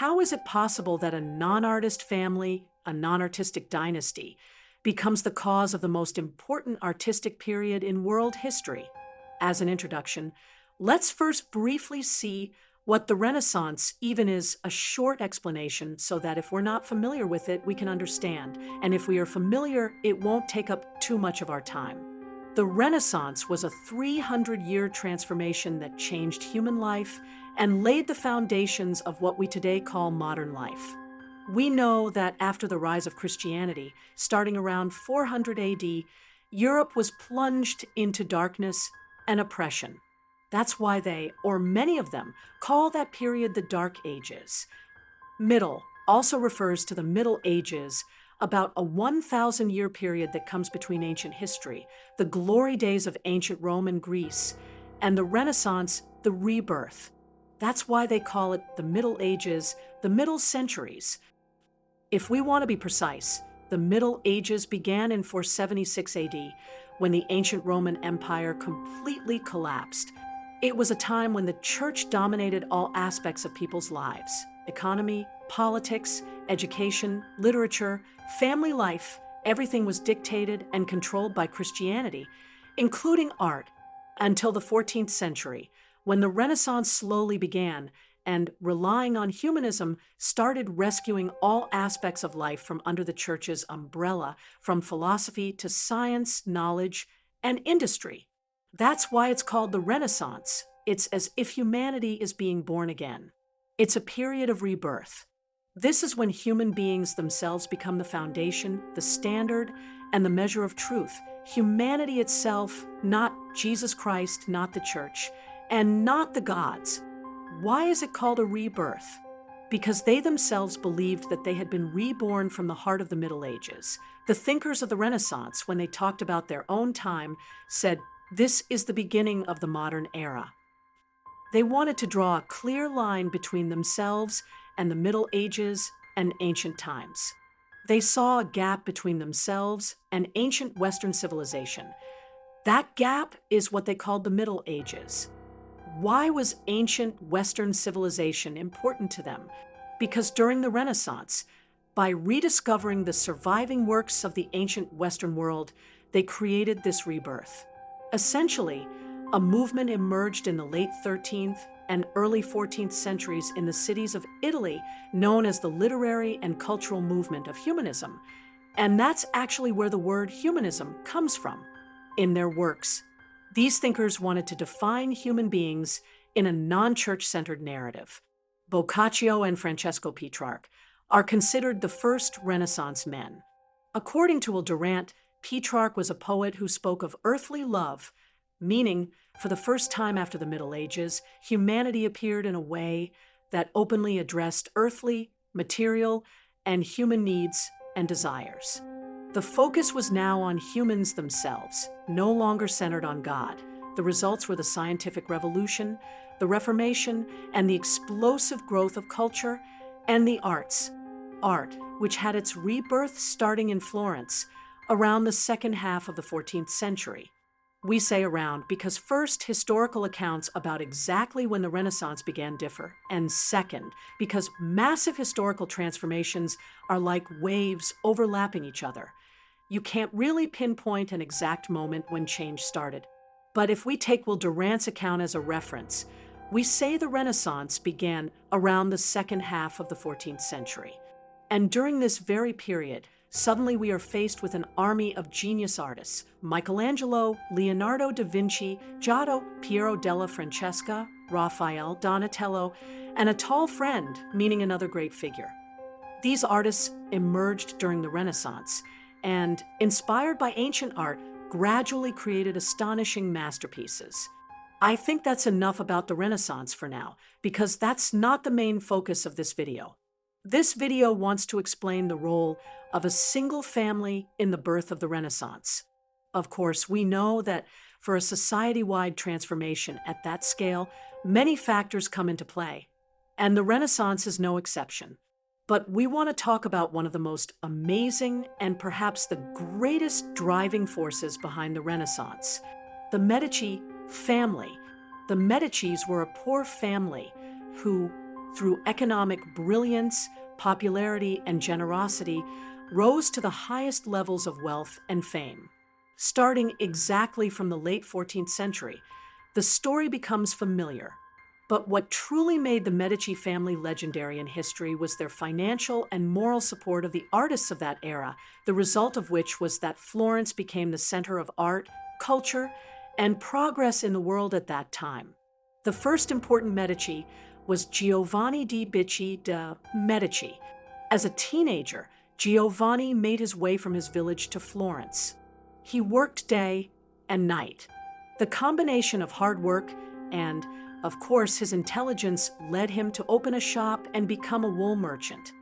how is it possible that a non-artist family, a non-artistic dynasty, becomes the cause of the most important artistic period in world history? As an introduction, let's first briefly see what the Renaissance even is, a short explanation so that if we're not familiar with it, we can understand. And if we are familiar, it won't take up too much of our time. The Renaissance was a 300-year transformation that changed human life and laid the foundations of what we today call modern life. We know that after the rise of Christianity, starting around 400 AD, Europe was plunged into darkness and oppression. That's why they, or many of them, call that period the Dark Ages. Middle also refers to the Middle Ages, about a 1,000-year period that comes between ancient history, the glory days of ancient Rome and Greece, and the Renaissance, the rebirth. That's why they call it the Middle Ages, the Middle Centuries. If we want to be precise, the Middle Ages began in 476 AD, when the ancient Roman Empire completely collapsed. It was a time when the church dominated all aspects of people's lives: economy, politics, education, literature, family life. Everything was dictated and controlled by Christianity, including art, until the 14th century, when the Renaissance slowly began and, relying on humanism, started rescuing all aspects of life from under the church's umbrella, from philosophy to science, knowledge, and industry. That's why it's called the Renaissance. It's as if humanity is being born again. It's a period of rebirth. This is when human beings themselves become the foundation, the standard, and the measure of truth. Humanity itself, not Jesus Christ, not the church, and not the gods. Why is it called a rebirth? Because they themselves believed that they had been reborn from the heart of the Middle Ages. The thinkers of the Renaissance, when they talked about their own time, said, "This is the beginning of the modern era." They wanted to draw a clear line between themselves and the Middle Ages and ancient times. They saw a gap between themselves and ancient Western civilization. That gap is what they called the Middle Ages. Why was ancient Western civilization important to them? Because during the Renaissance, by rediscovering the surviving works of the ancient Western world, they created this rebirth. Essentially, a movement emerged in the late 13th and early 14th centuries in the cities of Italy, known as the literary and cultural movement of humanism. And that's actually where the word humanism comes from. In their works, these thinkers wanted to define human beings in a non-church-centered narrative. Boccaccio and Francesco Petrarch are considered the first Renaissance men. According to Durant, Petrarch was a poet who spoke of earthly love, meaning, for the first time after the Middle Ages, humanity appeared in a way that openly addressed earthly, material, and human needs and desires. The focus was now on humans themselves, no longer centered on God. The results were the scientific revolution, the Reformation, and the explosive growth of culture and the arts. Art, which had its rebirth starting in Florence around the second half of the 14th century. We say around because first, historical accounts about exactly when the Renaissance began differ, and second, because massive historical transformations are like waves overlapping each other. You can't really pinpoint an exact moment when change started. But if we take Durant's account as a reference, we say the Renaissance began around the second half of the 14th century. And during this very period, suddenly we are faced with an army of genius artists: Michelangelo, Leonardo da Vinci, Giotto, Piero della Francesca, Raphael, Donatello, and a tall friend, meaning another great figure. These artists emerged during the Renaissance and, inspired by ancient art, gradually created astonishing masterpieces. I think that's enough about the Renaissance for now, because that's not the main focus of this video. This video wants to explain the role of a single family in the birth of the Renaissance. Of course, we know that for a society-wide transformation at that scale, many factors come into play, and the Renaissance is no exception. But we want to talk about one of the most amazing and perhaps the greatest driving forces behind the Renaissance: the Medici family. The Medicis were a poor family who through economic brilliance, popularity, and generosity, rose to the highest levels of wealth and fame. Starting exactly from the late 14th century, the story becomes familiar. But what truly made the Medici family legendary in history was their financial and moral support of the artists of that era, the result of which was that Florence became the center of art, culture, and progress in the world at that time. The first important Medici was Giovanni di Bicci de' Medici. As a teenager, Giovanni made his way from his village to Florence. He worked day and night. The combination of hard work and, of course, his intelligence led him to open a shop and become a wool merchant.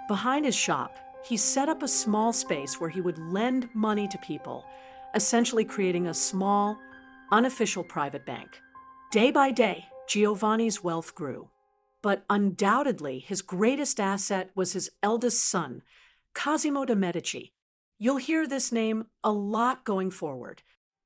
Behind his shop, he set up a small space where he would lend money to people, essentially creating a small, unofficial private bank. Day by day, Giovanni's wealth grew. But undoubtedly, his greatest asset was his eldest son, Cosimo de' Medici. You'll hear this name a lot going forward.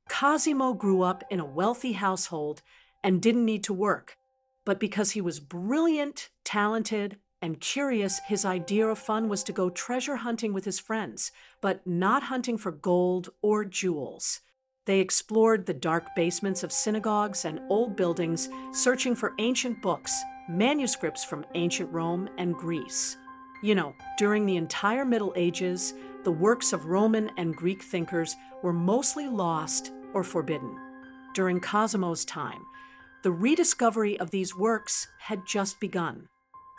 Cosimo grew up in a wealthy household and didn't need to work. But because he was brilliant, talented, and curious, his idea of fun was to go treasure hunting with his friends, but not hunting for gold or jewels. They explored the dark basements of synagogues and old buildings, searching for ancient books, manuscripts from ancient Rome and Greece. During the entire Middle Ages, the works of Roman and Greek thinkers were mostly lost or forbidden. During Cosimo's time, the rediscovery of these works had just begun.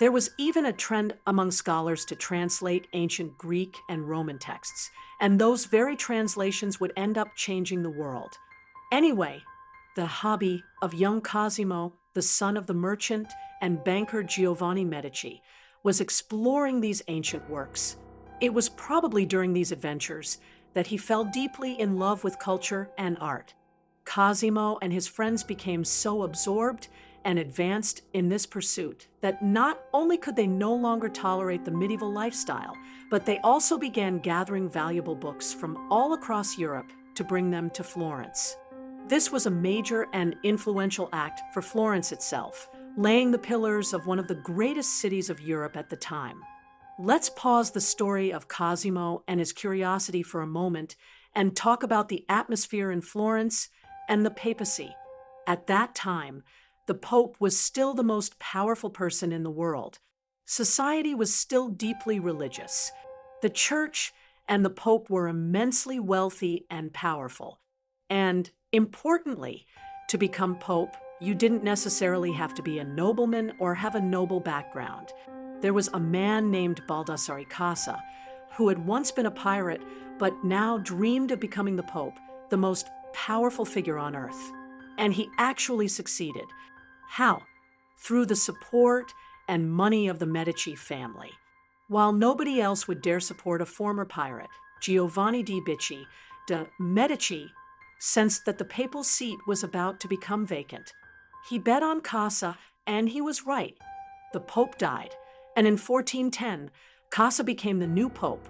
There was even a trend among scholars to translate ancient Greek and Roman texts, and those very translations would end up changing the world. Anyway, the hobby of young Cosimo, the son of the merchant and banker Giovanni Medici, was exploring these ancient works. It was probably during these adventures that he fell deeply in love with culture and art. Cosimo and his friends became so absorbed and advanced in this pursuit that not only could they no longer tolerate the medieval lifestyle, but they also began gathering valuable books from all across Europe to bring them to Florence. This was a major and influential act for Florence itself, laying the pillars of one of the greatest cities of Europe at the time. Let's pause the story of Cosimo and his curiosity for a moment and talk about the atmosphere in Florence and the papacy. At that time, the Pope was still the most powerful person in the world. Society was still deeply religious. The Church and the Pope were immensely wealthy and powerful. And importantly, to become Pope, you didn't necessarily have to be a nobleman or have a noble background. There was a man named Baldassare Casa, who had once been a pirate, but now dreamed of becoming the Pope, the most powerful figure on earth. And he actually succeeded. How? Through the support and money of the Medici family. While nobody else would dare support a former pirate, Giovanni di Bicci de' Medici sensed that the papal seat was about to become vacant. He bet on Casa, and he was right. The Pope died, and in 1410, Casa became the new Pope,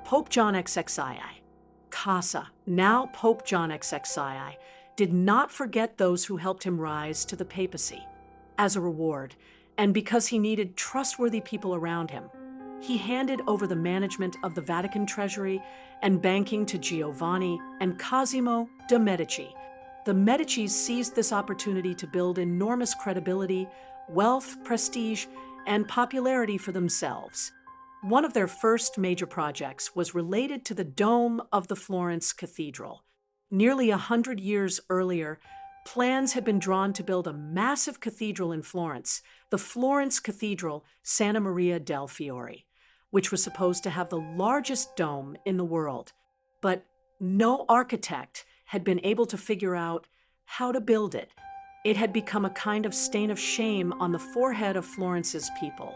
Pope John XXII. Casa, now Pope John XXII, did not forget those who helped him rise to the papacy. As a reward, and because he needed trustworthy people around him, he handed over the management of the Vatican treasury and banking to Giovanni and Cosimo de' Medici. The Medicis seized this opportunity to build enormous credibility, wealth, prestige, and popularity for themselves. One of their first major projects was related to the dome of the Florence Cathedral. Nearly 100 years earlier, plans had been drawn to build a massive cathedral in Florence, the Florence Cathedral Santa Maria del Fiore, which was supposed to have the largest dome in the world. But no architect had been able to figure out how to build it. It had become a kind of stain of shame on the forehead of Florence's people.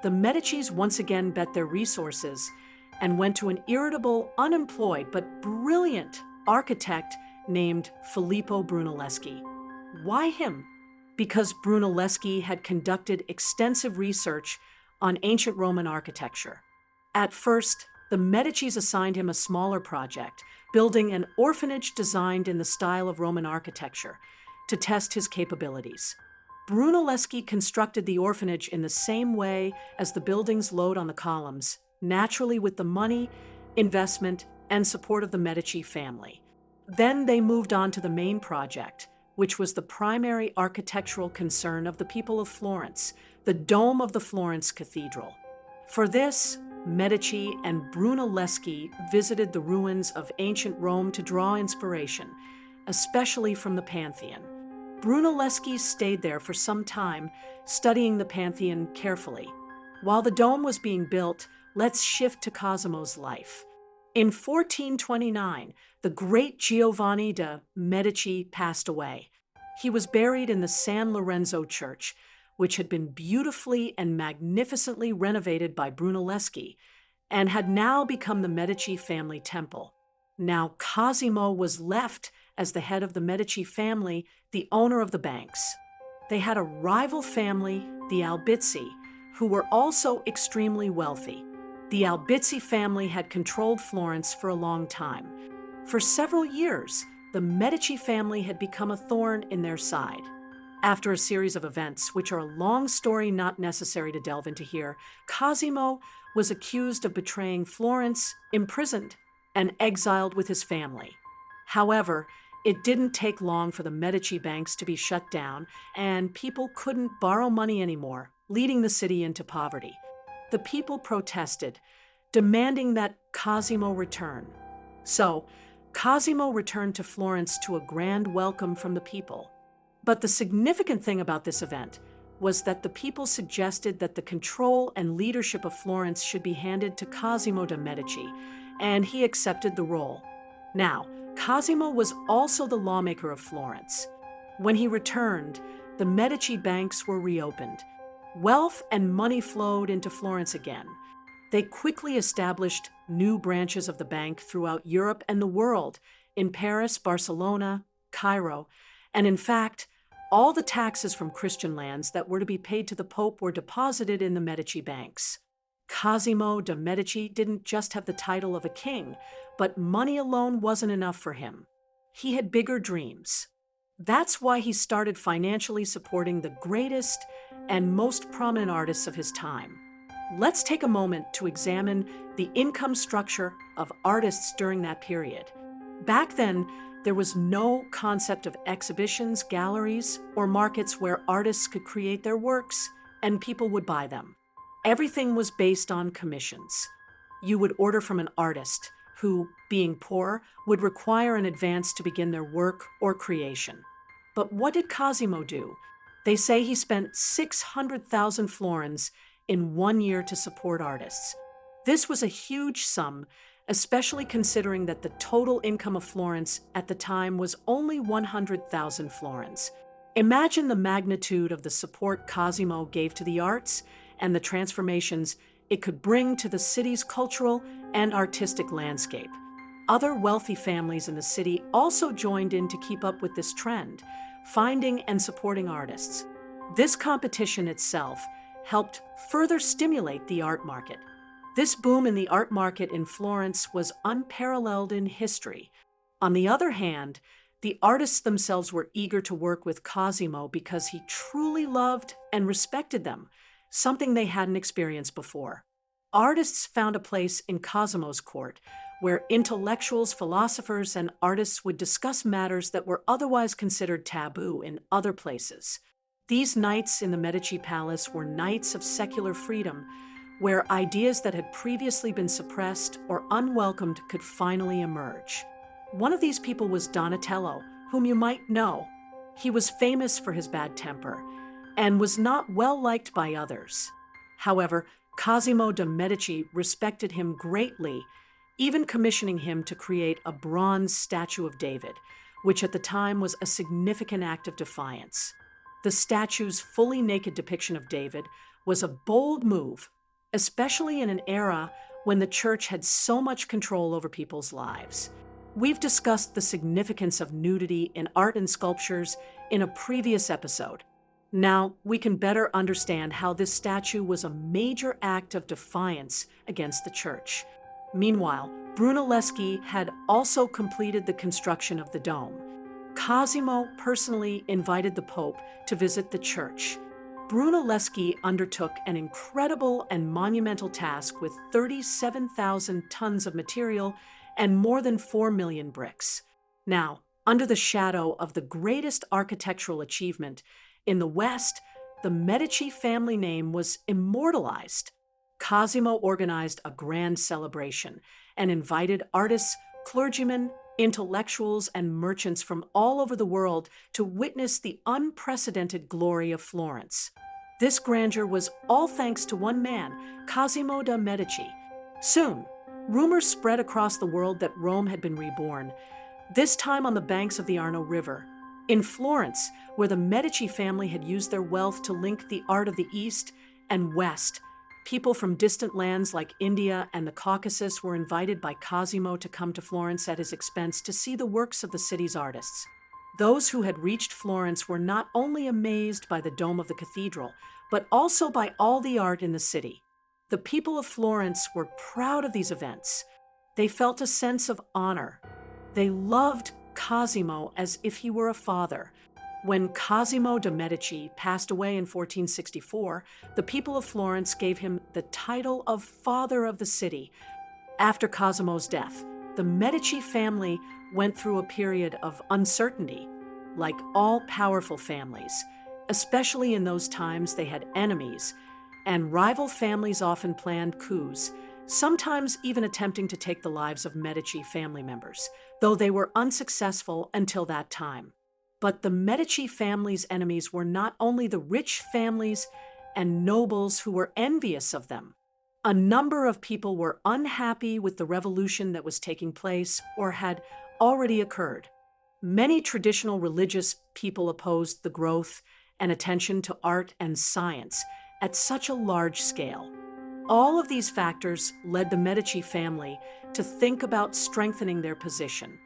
The Medicis once again bet their resources and went to an irritable, unemployed, but brilliant architect named Filippo Brunelleschi. Why him? Because Brunelleschi had conducted extensive research on ancient Roman architecture. At first, the Medicis assigned him a smaller project, building an orphanage designed in the style of Roman architecture, to test his capabilities. Brunelleschi constructed the orphanage in the same way as the building's load on the columns, naturally with the money, investment, and support of the Medici family. Then they moved on to the main project, which was the primary architectural concern of the people of Florence, the dome of the Florence Cathedral. For this, Medici and Brunelleschi visited the ruins of ancient Rome to draw inspiration, especially from the Pantheon. Brunelleschi stayed there for some time, studying the Pantheon carefully. While the dome was being built, let's shift to Cosimo's life. In 1429, the great Giovanni de' Medici passed away. He was buried in the San Lorenzo Church, which had been beautifully and magnificently renovated by Brunelleschi and had now become the Medici family temple. Now Cosimo was left as the head of the Medici family, the owner of the banks. They had a rival family, the Albizzi, who were also extremely wealthy. The Albizzi family had controlled Florence for a long time. For several years, the Medici family had become a thorn in their side. After a series of events, which are a long story not necessary to delve into here, Cosimo was accused of betraying Florence, imprisoned, and exiled with his family. However, it didn't take long for the Medici banks to be shut down, and people couldn't borrow money anymore, leading the city into poverty. The people protested, demanding that Cosimo return. So, Cosimo returned to Florence to a grand welcome from the people. But the significant thing about this event was that the people suggested that the control and leadership of Florence should be handed to Cosimo de' Medici, and he accepted the role. Now, Cosimo was also the lawmaker of Florence. When he returned, the Medici banks were reopened. Wealth and money flowed into Florence again. They quickly established new branches of the bank throughout Europe and the world, in Paris, Barcelona, Cairo, and in fact, all the taxes from Christian lands that were to be paid to the Pope were deposited in the Medici banks. Cosimo de' Medici didn't just have the title of a king, but money alone wasn't enough for him. He had bigger dreams. That's why he started financially supporting the greatest and most prominent artists of his time. Let's take a moment to examine the income structure of artists during that period. Back then, there was no concept of exhibitions, galleries, or markets where artists could create their works and people would buy them. Everything was based on commissions. You would order from an artist who, being poor, would require an advance to begin their work or creation. But what did Cosimo do? They say he spent 600,000 florins in 1 year to support artists. This was a huge sum, especially considering that the total income of Florence at the time was only 100,000 florins. Imagine the magnitude of the support Cosimo gave to the arts and the transformations it could bring to the city's cultural and artistic landscape. Other wealthy families in the city also joined in to keep up with this trend, finding and supporting artists. This competition itself helped further stimulate the art market. This boom in the art market in Florence was unparalleled in history. On the other hand, the artists themselves were eager to work with Cosimo because he truly loved and respected them, something they hadn't experienced before. Artists found a place in Cosimo's court, where intellectuals, philosophers, and artists would discuss matters that were otherwise considered taboo in other places. These nights in the Medici Palace were nights of secular freedom, where ideas that had previously been suppressed or unwelcomed could finally emerge. One of these people was Donatello, whom you might know. He was famous for his bad temper and was not well liked by others. However, Cosimo de' Medici respected him greatly, even commissioning him to create a bronze statue of David, which at the time was a significant act of defiance. The statue's fully naked depiction of David was a bold move, especially in an era when the church had so much control over people's lives. We've discussed the significance of nudity in art and sculptures in a previous episode. Now, we can better understand how this statue was a major act of defiance against the church. Meanwhile, Brunelleschi had also completed the construction of the dome. Cosimo personally invited the Pope to visit the church. Brunelleschi undertook an incredible and monumental task with 37,000 tons of material and more than 4 million bricks. Now, under the shadow of the greatest architectural achievement in the West, the Medici family name was immortalized. Cosimo organized a grand celebration and invited artists, clergymen, intellectuals, and merchants from all over the world to witness the unprecedented glory of Florence. This grandeur was all thanks to one man, Cosimo de' Medici. Soon, rumors spread across the world that Rome had been reborn, this time on the banks of the Arno River. In Florence, where the Medici family had used their wealth to link the art of the East and West, people from distant lands like India and the Caucasus were invited by Cosimo to come to Florence at his expense to see the works of the city's artists. Those who had reached Florence were not only amazed by the dome of the cathedral, but also by all the art in the city. The people of Florence were proud of these events. They felt a sense of honor. They loved Cosimo as if he were a father. When Cosimo de' Medici passed away in 1464, the people of Florence gave him the title of Father of the City. After Cosimo's death, the Medici family went through a period of uncertainty. Like all powerful families, especially in those times, they had enemies, and rival families often planned coups, sometimes even attempting to take the lives of Medici family members, though they were unsuccessful until that time. But the Medici family's enemies were not only the rich families and nobles who were envious of them. A number of people were unhappy with the revolution that was taking place or had already occurred. Many traditional religious people opposed the growth and attention to art and science at such a large scale. All of these factors led the Medici family to think about strengthening their position.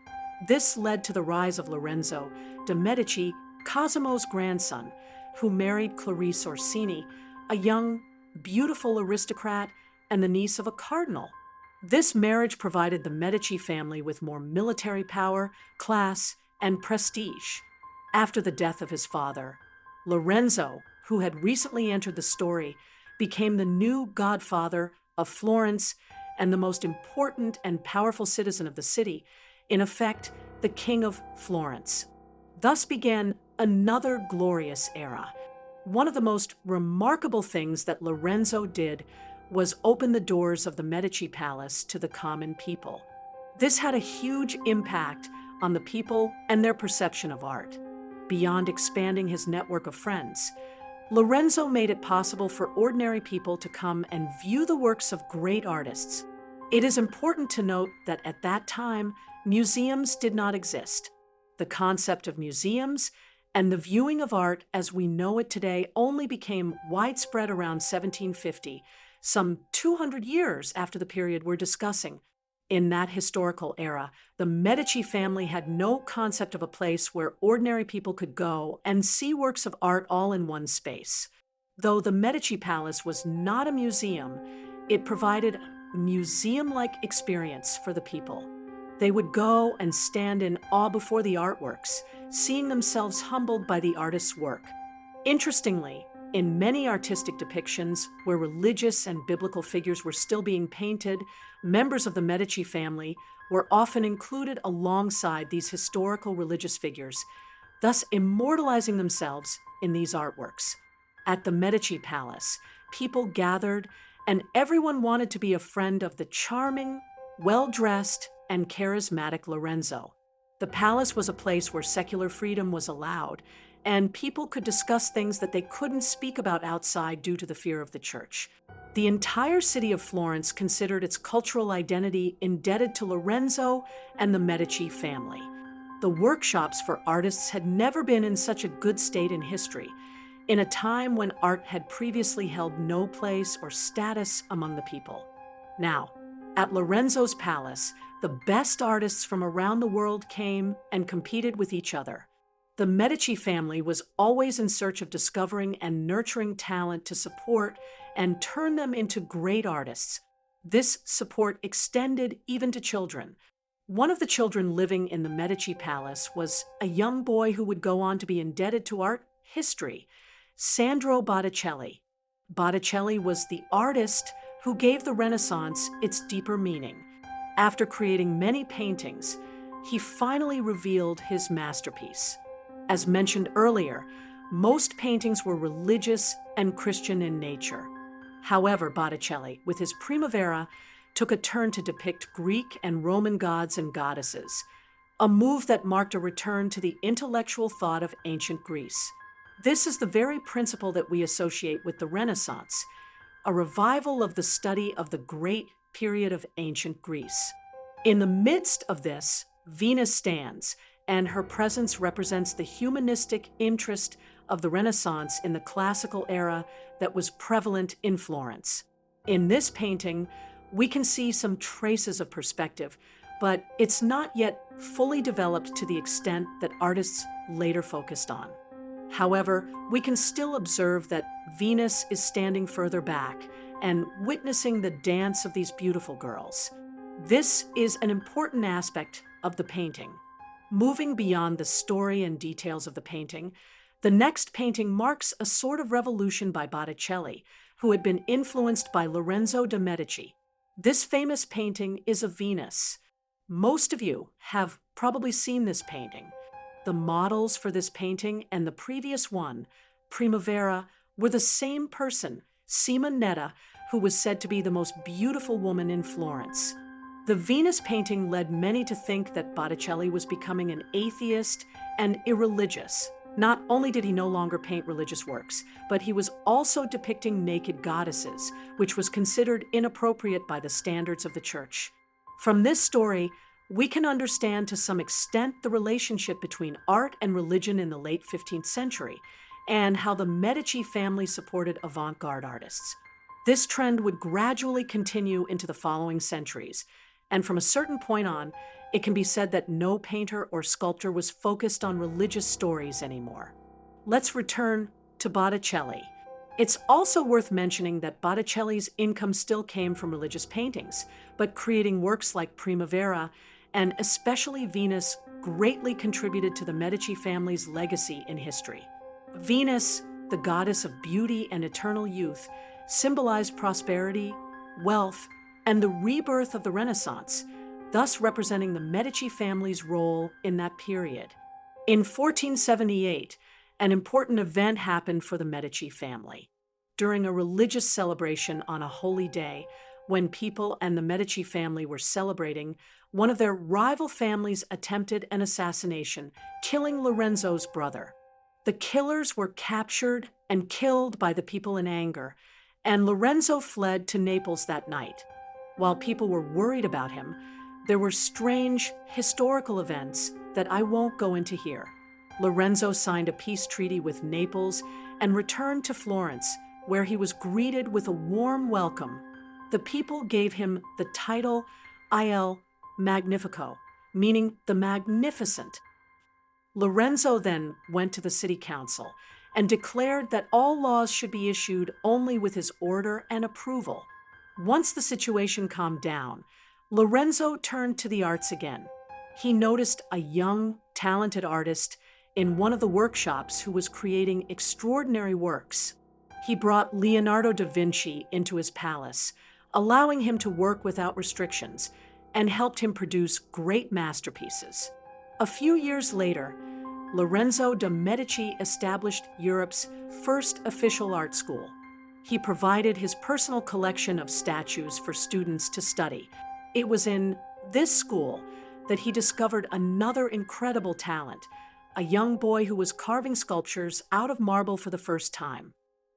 This led to the rise of Lorenzo de' Medici, Cosimo's grandson, who married Clarice Orsini, a young, beautiful aristocrat and the niece of a cardinal. This marriage provided the Medici family with more military power, class, and prestige. After the death of his father, Lorenzo, who had recently entered the story, became the new godfather of Florence and the most important and powerful citizen of the city, in effect, the King of Florence. Thus began another glorious era. One of the most remarkable things that Lorenzo did was open the doors of the Medici Palace to the common people. This had a huge impact on the people and their perception of art. Beyond expanding his network of friends, Lorenzo made it possible for ordinary people to come and view the works of great artists. It is important to note that at that time, museums did not exist. The concept of museums and the viewing of art as we know it today only became widespread around 1750, some 200 years after the period we're discussing. In that historical era, the Medici family had no concept of a place where ordinary people could go and see works of art all in one space. Though the Medici Palace was not a museum, it provided a museum-like experience for the people. They would go and stand in awe before the artworks, seeing themselves humbled by the artist's work. Interestingly, in many artistic depictions where religious and biblical figures were still being painted, members of the Medici family were often included alongside these historical religious figures, thus immortalizing themselves in these artworks. At the Medici Palace, people gathered, and everyone wanted to be a friend of the charming, well-dressed, and charismatic Lorenzo. The palace was a place where secular freedom was allowed, and people could discuss things that they couldn't speak about outside due to the fear of the church. The entire city of Florence considered its cultural identity indebted to Lorenzo and the Medici family. The workshops for artists had never been in such a good state in history, in a time when art had previously held no place or status among the people. Now, at Lorenzo's palace, the best artists from around the world came and competed with each other. The Medici family was always in search of discovering and nurturing talent to support and turn them into great artists. This support extended even to children. One of the children living in the Medici palace was a young boy who would go on to be indebted to art history, Sandro Botticelli. Botticelli was the artist who gave the Renaissance its deeper meaning. After creating many paintings, he finally revealed his masterpiece. As mentioned earlier, most paintings were religious and Christian in nature. However, Botticelli, with his Primavera, took a turn to depict Greek and Roman gods and goddesses, a move that marked a return to the intellectual thought of ancient Greece. This is the very principle that we associate with the Renaissance, a revival of the study of the great period of ancient Greece. In the midst of this, Venus stands, and her presence represents the humanistic interest of the Renaissance in the classical era that was prevalent in Florence. In this painting, we can see some traces of perspective, but it's not yet fully developed to the extent that artists later focused on. However, we can still observe that Venus is standing further back and witnessing the dance of these beautiful girls. This is an important aspect of the painting. Moving beyond the story and details of the painting, the next painting marks a sort of revolution by Botticelli, who had been influenced by Lorenzo de' Medici. This famous painting is of Venus. Most of you have probably seen this painting. The models for this painting and the previous one, Primavera, were the same person, Simonetta, who was said to be the most beautiful woman in Florence. The Venus painting led many to think that Botticelli was becoming an atheist and irreligious. Not only did he no longer paint religious works, but he was also depicting naked goddesses, which was considered inappropriate by the standards of the church. From this story, we can understand to some extent the relationship between art and religion in the late 15th century, and how the Medici family supported avant-garde artists. This trend would gradually continue into the following centuries, and from a certain point on, it can be said that no painter or sculptor was focused on religious stories anymore. Let's return to Botticelli. It's also worth mentioning that Botticelli's income still came from religious paintings, but creating works like Primavera and especially Venus greatly contributed to the Medici family's legacy in history. Venus, the goddess of beauty and eternal youth, symbolized prosperity, wealth, and the rebirth of the Renaissance, thus representing the Medici family's role in that period. In 1478, an important event happened for the Medici family. During a religious celebration on a holy day, when people and the Medici family were celebrating, one of their rival families attempted an assassination, killing Lorenzo's brother. The killers were captured and killed by the people in anger, and Lorenzo fled to Naples that night. While people were worried about him, there were strange historical events that I won't go into here. Lorenzo signed a peace treaty with Naples and returned to Florence, where he was greeted with a warm welcome. The people gave him the title Il Magnifico, meaning the Magnificent. Lorenzo then went to the city council and declared that all laws should be issued only with his order and approval. Once the situation calmed down, Lorenzo turned to the arts again. He noticed a young, talented artist in one of the workshops who was creating extraordinary works. He brought Leonardo da Vinci into his palace, allowing him to work without restrictions, and helped him produce great masterpieces. A few years later, Lorenzo de' Medici established Europe's first official art school. He provided his personal collection of statues for students to study. It was in this school that he discovered another incredible talent, a young boy who was carving sculptures out of marble for the first time.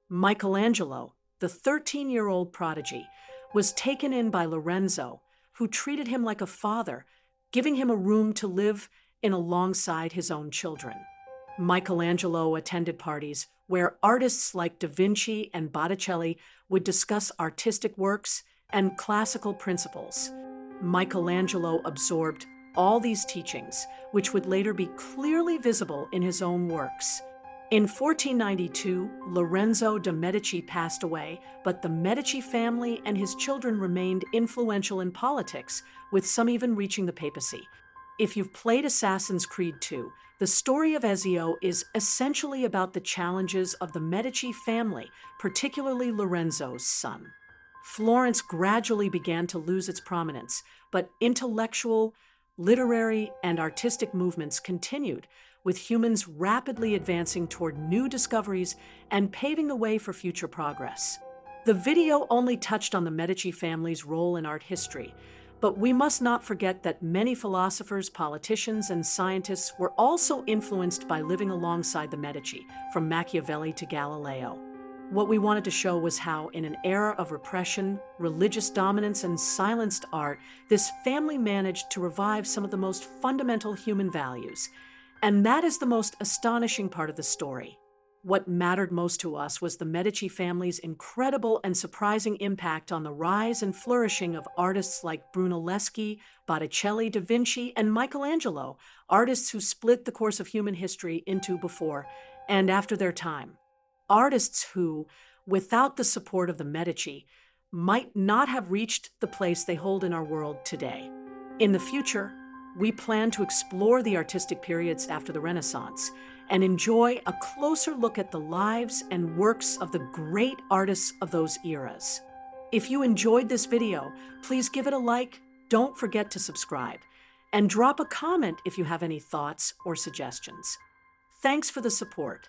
Michelangelo, the 13-year-old prodigy, was taken in by Lorenzo, who treated him like a father, giving him a room to live in alongside his own children. Michelangelo attended parties where artists like Da Vinci and Botticelli would discuss artistic works and classical principles. Michelangelo absorbed all these teachings, which would later be clearly visible in his own works. In 1492, Lorenzo de' Medici passed away, but the Medici family and his children remained influential in politics, with some even reaching the papacy. If you've played Assassin's Creed 2, the story of Ezio is essentially about the challenges of the Medici family, particularly Lorenzo's son. Florence gradually began to lose its prominence, but intellectual, literary, and artistic movements continued, with humans rapidly advancing toward new discoveries and paving the way for future progress. The video only touched on the Medici family's role in art history, but we must not forget that many philosophers, politicians, and scientists were also influenced by living alongside the Medici, from Machiavelli to Galileo. What we wanted to show was how, in an era of repression, religious dominance, and silenced art, this family managed to revive some of the most fundamental human values. And that is the most astonishing part of the story. What mattered most to us was the Medici family's incredible and surprising impact on the rise and flourishing of artists like Brunelleschi, Botticelli, Da Vinci, and Michelangelo, artists who split the course of human history into before and after their time. Artists who, without the support of the Medici, might not have reached the place they hold in our world today. In the future, we plan to explore the artistic periods after the Renaissance and enjoy a closer look at the lives and works of the great artists of those eras. If you enjoyed this video, please give it a like, don't forget to subscribe, and drop a comment if you have any thoughts or suggestions. Thanks for the support.